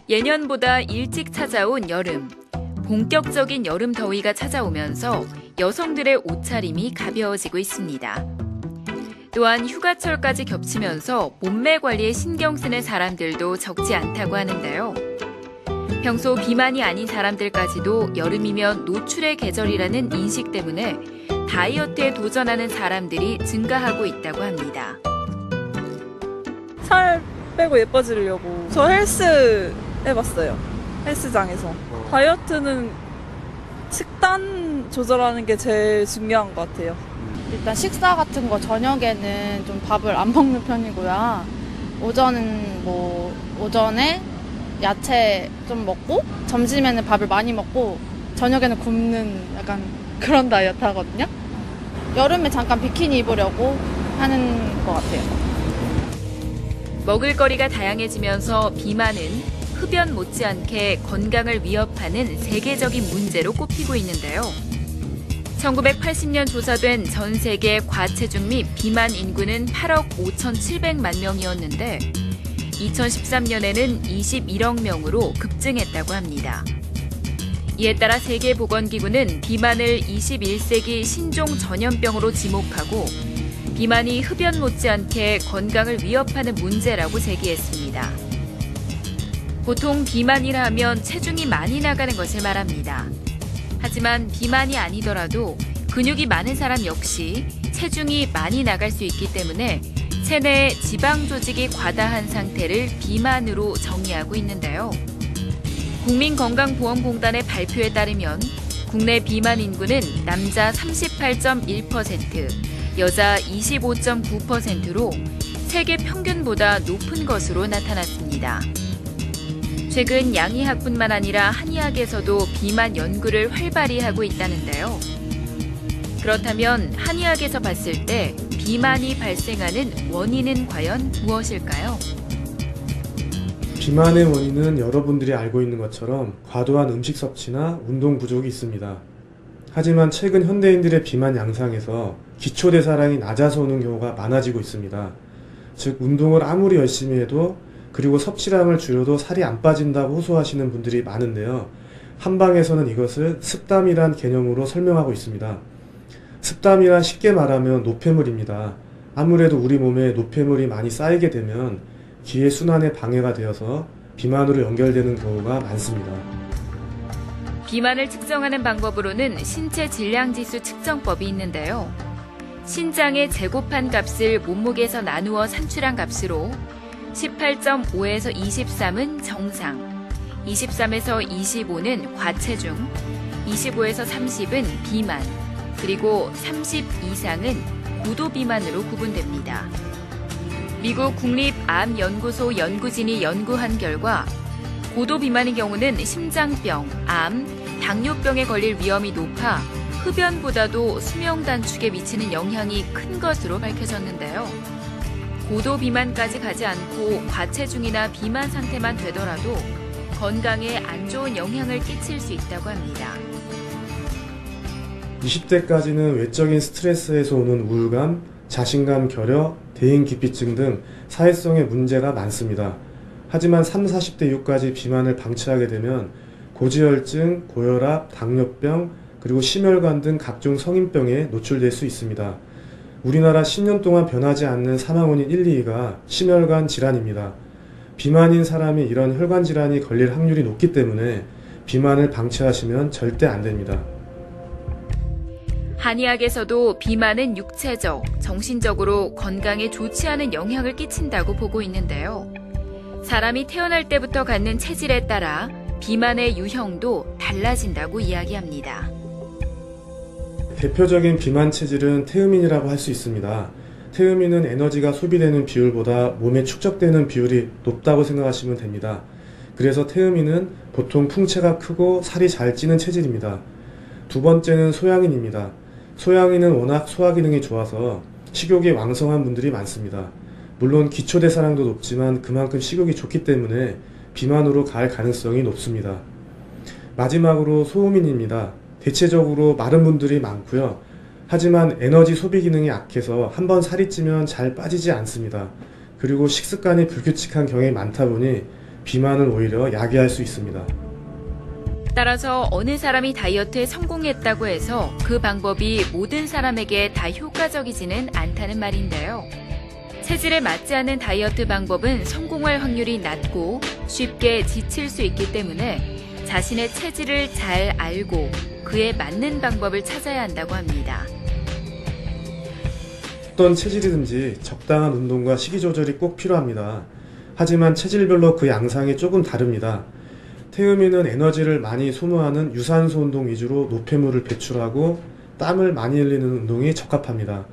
예년보다 일찍 찾아온 여름. 본격적인 여름 더위가 찾아오면서 여성들의 옷차림이 가벼워지고 있습니다. 또한 휴가철까지 겹치면서 몸매 관리에 신경 쓰는 사람들도 적지 않다고 하는데요. 평소 비만이 아닌 사람들까지도 여름이면 노출의 계절이라는 인식 때문에 다이어트에 도전하는 사람들이 증가하고 있다고 합니다. 살 빼고 예뻐지려고 저 헬스 해봤어요. 헬스장에서. 다이어트는 식단 조절하는 게 제일 중요한 것 같아요. 일단 식사 같은 거 저녁에는 좀 밥을 안 먹는 편이고요. 오전에 야채 좀 먹고 점심에는 밥을 많이 먹고 저녁에는 굶는 약간 그런 다이어트 하거든요. 여름에 잠깐 비키니 입으려고 하는 것 같아요. 먹을거리가 다양해지면서 비만은 흡연 못지않게 건강을 위협하는 세계적인 문제로 꼽히고 있는데요. 1980년 조사된 전 세계 과체중 및 비만 인구는 8억 5,700만 명이었는데 2013년에는 21억 명으로 급증했다고 합니다. 이에 따라 세계보건기구는 비만을 21세기 신종 전염병으로 지목하고 비만이 흡연 못지않게 건강을 위협하는 문제라고 제기했습니다. 보통 비만이라 하면 체중이 많이 나가는 것을 말합니다. 하지만 비만이 아니더라도 근육이 많은 사람 역시 체중이 많이 나갈 수 있기 때문에 체내에 지방 조직이 과다한 상태를 비만으로 정의하고 있는데요. 국민건강보험공단의 발표에 따르면 국내 비만 인구는 남자 38.1%, 여자 25.9%로 세계 평균보다 높은 것으로 나타났습니다. 최근 양의학뿐만 아니라 한의학에서도 비만 연구를 활발히 하고 있다는데요. 그렇다면 한의학에서 봤을 때 비만이 발생하는 원인은 과연 무엇일까요? 비만의 원인은 여러분들이 알고 있는 것처럼 과도한 음식 섭취나 운동 부족이 있습니다. 하지만 최근 현대인들의 비만 양상에서 기초대사량이 낮아서 오는 경우가 많아지고 있습니다. 즉 운동을 아무리 열심히 해도 그리고 섭취량을 줄여도 살이 안 빠진다고 호소하시는 분들이 많은데요. 한방에서는 이것을 습담이란 개념으로 설명하고 있습니다. 습담이란 쉽게 말하면 노폐물입니다. 아무래도 우리 몸에 노폐물이 많이 쌓이게 되면 기의 순환에 방해가 되어서 비만으로 연결되는 경우가 많습니다. 비만을 측정하는 방법으로는 신체 질량지수 측정법이 있는데요. 신장의 제곱한 값을 몸무게에서 나누어 산출한 값으로 18.5에서 23은 정상, 23에서 25는 과체중, 25에서 30은 비만, 그리고 30 이상은 고도 비만으로 구분됩니다. 미국 국립암연구소 연구진이 연구한 결과 고도 비만의 경우는 심장병, 암, 당뇨병에 걸릴 위험이 높아 흡연보다도 수명 단축에 미치는 영향이 큰 것으로 밝혀졌는데요. 고도 비만까지 가지 않고 과체중이나 비만 상태만 되더라도 건강에 안 좋은 영향을 끼칠 수 있다고 합니다. 20대까지는 외적인 스트레스에서 오는 우울감, 자신감 결여, 대인기피증 등 사회성의 문제가 많습니다. 하지만 30, 40대 이후까지 비만을 방치하게 되면 고지혈증, 고혈압, 당뇨병, 그리고 심혈관 등 각종 성인병에 노출될 수 있습니다. 우리나라 10년 동안 변하지 않는 사망원인 1, 2위가 심혈관 질환입니다. 비만인 사람이 이런 혈관 질환이 걸릴 확률이 높기 때문에 비만을 방치하시면 절대 안 됩니다. 한의학에서도 비만은 육체적, 정신적으로 건강에 좋지 않은 영향을 끼친다고 보고 있는데요. 사람이 태어날 때부터 갖는 체질에 따라 비만의 유형도 달라진다고 이야기합니다. 대표적인 비만 체질은 태음인이라고 할 수 있습니다. 태음인은 에너지가 소비되는 비율보다 몸에 축적되는 비율이 높다고 생각하시면 됩니다. 그래서 태음인은 보통 풍체가 크고 살이 잘 찌는 체질입니다. 두 번째는 소양인입니다. 소양인은 워낙 소화기능이 좋아서 식욕이 왕성한 분들이 많습니다. 물론 기초대사량도 높지만 그만큼 식욕이 좋기 때문에 비만으로 갈 가능성이 높습니다. 마지막으로 소음인입니다. 대체적으로 마른 분들이 많고요. 하지만 에너지 소비 기능이 약해서 한번 살이 찌면 잘 빠지지 않습니다. 그리고 식습관이 불규칙한 경향이 많다 보니 비만을 오히려 야기할 수 있습니다. 따라서 어느 사람이 다이어트에 성공했다고 해서 그 방법이 모든 사람에게 다 효과적이지는 않다는 말인데요. 체질에 맞지 않는 다이어트 방법은 성공할 확률이 낮고 쉽게 지칠 수 있기 때문에 자신의 체질을 잘 알고 그에 맞는 방법을 찾아야 한다고 합니다. 어떤 체질이든지 적당한 운동과 식이 조절이 꼭 필요합니다. 하지만 체질별로 그 양상이 조금 다릅니다. 태음인은 에너지를 많이 소모하는 유산소 운동 위주로 노폐물을 배출하고 땀을 많이 흘리는 운동이 적합합니다.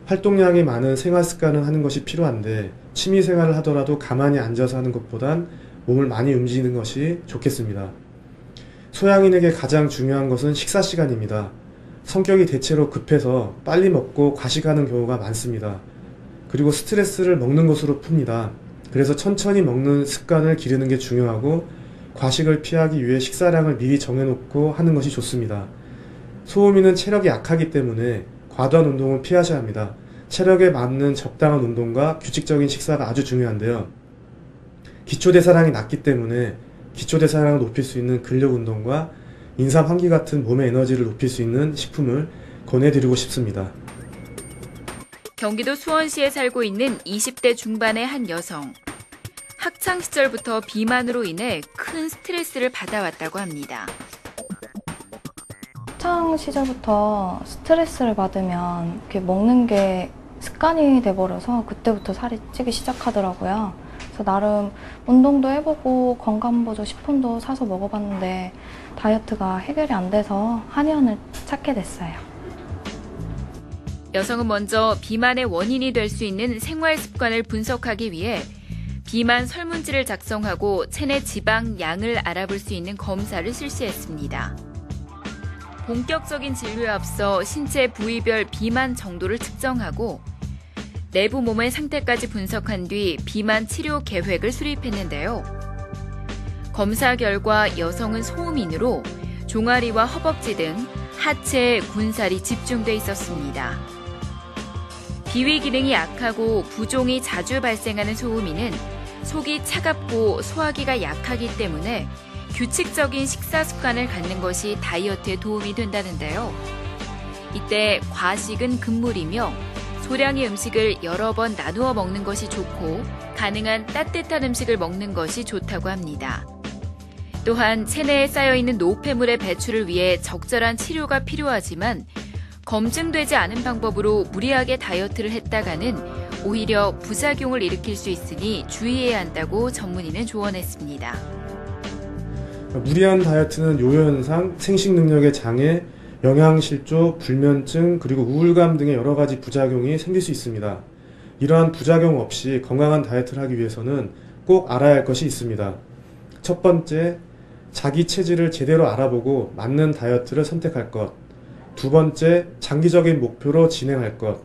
활동량이 많은 생활 습관을 하는 것이 필요한데 취미 생활을 하더라도 가만히 앉아서 하는 것보단 몸을 많이 움직이는 것이 좋겠습니다. 소양인에게 가장 중요한 것은 식사 시간입니다. 성격이 대체로 급해서 빨리 먹고 과식하는 경우가 많습니다. 그리고 스트레스를 먹는 것으로 풉니다. 그래서 천천히 먹는 습관을 기르는 게 중요하고 과식을 피하기 위해 식사량을 미리 정해놓고 하는 것이 좋습니다. 소음인은 체력이 약하기 때문에 과도한 운동을 피하셔야 합니다. 체력에 맞는 적당한 운동과 규칙적인 식사가 아주 중요한데요. 기초대사량이 낮기 때문에 기초대사량을 높일 수 있는 근력 운동과 인삼 환기 같은 몸의 에너지를 높일 수 있는 식품을 권해드리고 싶습니다. 경기도 수원시에 살고 있는 20대 중반의 한 여성. 학창 시절부터 비만으로 인해 큰 스트레스를 받아왔다고 합니다. 학창 시절부터 스트레스를 받으면 이렇게 먹는 게 습관이 돼버려서 그때부터 살이 찌기 시작하더라고요. 그래서 나름 운동도 해보고 건강보조 식품도 사서 먹어봤는데 다이어트가 해결이 안 돼서 한의원을 찾게 됐어요. 여성은 먼저 비만의 원인이 될 수 있는 생활 습관을 분석하기 위해 비만 설문지를 작성하고 체내 지방 양을 알아볼 수 있는 검사를 실시했습니다. 본격적인 진료에 앞서 신체 부위별 비만 정도를 측정하고 내부 몸의 상태까지 분석한 뒤 비만 치료 계획을 수립했는데요. 검사 결과 여성은 소음인으로 종아리와 허벅지 등 하체에 군살이 집중돼 있었습니다. 비위 기능이 약하고 부종이 자주 발생하는 소음인은 속이 차갑고 소화기가 약하기 때문에 규칙적인 식사 습관을 갖는 것이 다이어트에 도움이 된다는데요. 이때 과식은 금물이며 소량의 음식을 여러 번 나누어 먹는 것이 좋고 가능한 따뜻한 음식을 먹는 것이 좋다고 합니다. 또한 체내에 쌓여있는 노폐물의 배출을 위해 적절한 치료가 필요하지만 검증되지 않은 방법으로 무리하게 다이어트를 했다가는 오히려 부작용을 일으킬 수 있으니 주의해야 한다고 전문의는 조언했습니다. 무리한 다이어트는 요요현상, 생식 능력의 장애, 영양실조, 불면증, 그리고 우울감 등의 여러 가지 부작용이 생길 수 있습니다. 이러한 부작용 없이 건강한 다이어트를 하기 위해서는 꼭 알아야 할 것이 있습니다. 첫 번째, 자기 체질을 제대로 알아보고 맞는 다이어트를 선택할 것. 두 번째, 장기적인 목표로 진행할 것.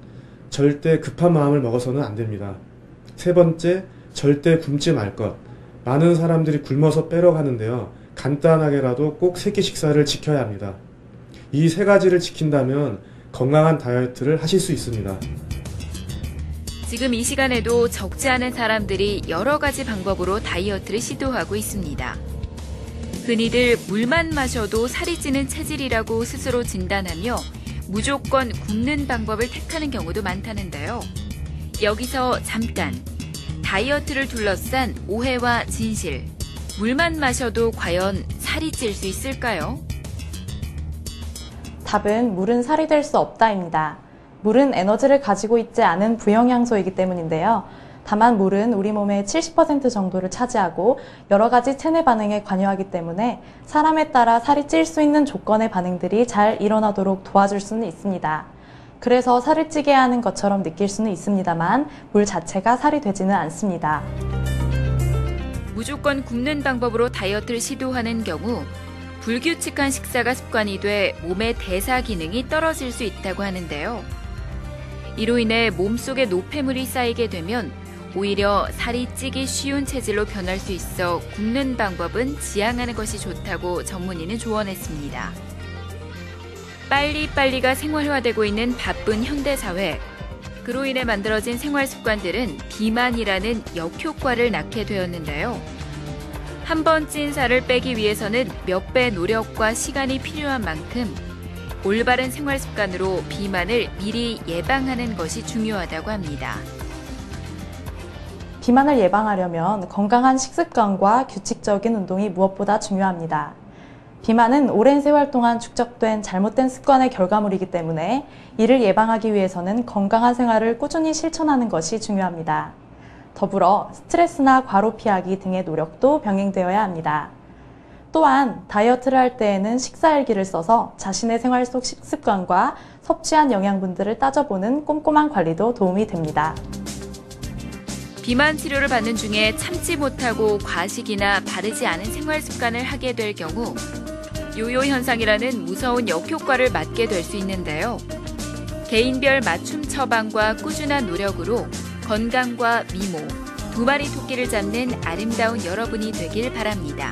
절대 급한 마음을 먹어서는 안 됩니다. 세 번째, 절대 굶지 말 것. 많은 사람들이 굶어서 빼러 가는데요. 간단하게라도 꼭 세끼 식사를 지켜야 합니다. 이 세 가지를 지킨다면 건강한 다이어트를 하실 수 있습니다. 지금 이 시간에도 적지 않은 사람들이 여러 가지 방법으로 다이어트를 시도하고 있습니다. 흔히들 물만 마셔도 살이 찌는 체질이라고 스스로 진단하며 무조건 굶는 방법을 택하는 경우도 많다는데요. 여기서 잠깐 다이어트를 둘러싼 오해와 진실. 물만 마셔도 과연 살이 찔 수 있을까요? 답은 물은 살이 될 수 없다입니다. 물은 에너지를 가지고 있지 않은 부영양소이기 때문인데요. 다만 물은 우리 몸의 70% 정도를 차지하고 여러 가지 체내 반응에 관여하기 때문에 사람에 따라 살이 찔 수 있는 조건의 반응들이 잘 일어나도록 도와줄 수는 있습니다. 그래서 살을 찌게 하는 것처럼 느낄 수는 있습니다만 물 자체가 살이 되지는 않습니다. 무조건 굶는 방법으로 다이어트를 시도하는 경우 불규칙한 식사가 습관이 돼 몸의 대사 기능이 떨어질 수 있다고 하는데요. 이로 인해 몸속에 노폐물이 쌓이게 되면 오히려 살이 찌기 쉬운 체질로 변할 수 있어 굶는 방법은 지양하는 것이 좋다고 전문의는 조언했습니다. 빨리빨리가 생활화되고 있는 바쁜 현대사회. 그로 인해 만들어진 생활 습관들은 비만이라는 역효과를 낳게 되었는데요. 한 번 찐 살을 빼기 위해서는 몇 배 노력과 시간이 필요한 만큼 올바른 생활 습관으로 비만을 미리 예방하는 것이 중요하다고 합니다. 비만을 예방하려면 건강한 식습관과 규칙적인 운동이 무엇보다 중요합니다. 비만은 오랜 세월 동안 축적된 잘못된 습관의 결과물이기 때문에 이를 예방하기 위해서는 건강한 생활을 꾸준히 실천하는 것이 중요합니다. 더불어 스트레스나 과로 피하기 등의 노력도 병행되어야 합니다. 또한 다이어트를 할 때에는 식사일기를 써서 자신의 생활 속 식습관과 섭취한 영양분들을 따져보는 꼼꼼한 관리도 도움이 됩니다. 비만 치료를 받는 중에 참지 못하고 과식이나 바르지 않은 생활 습관을 하게 될 경우 요요 현상이라는 무서운 역효과를 맞게 될 수 있는데요. 개인별 맞춤 처방과 꾸준한 노력으로 건강과 미모, 두 마리 토끼를 잡는 아름다운 여러분이 되길 바랍니다.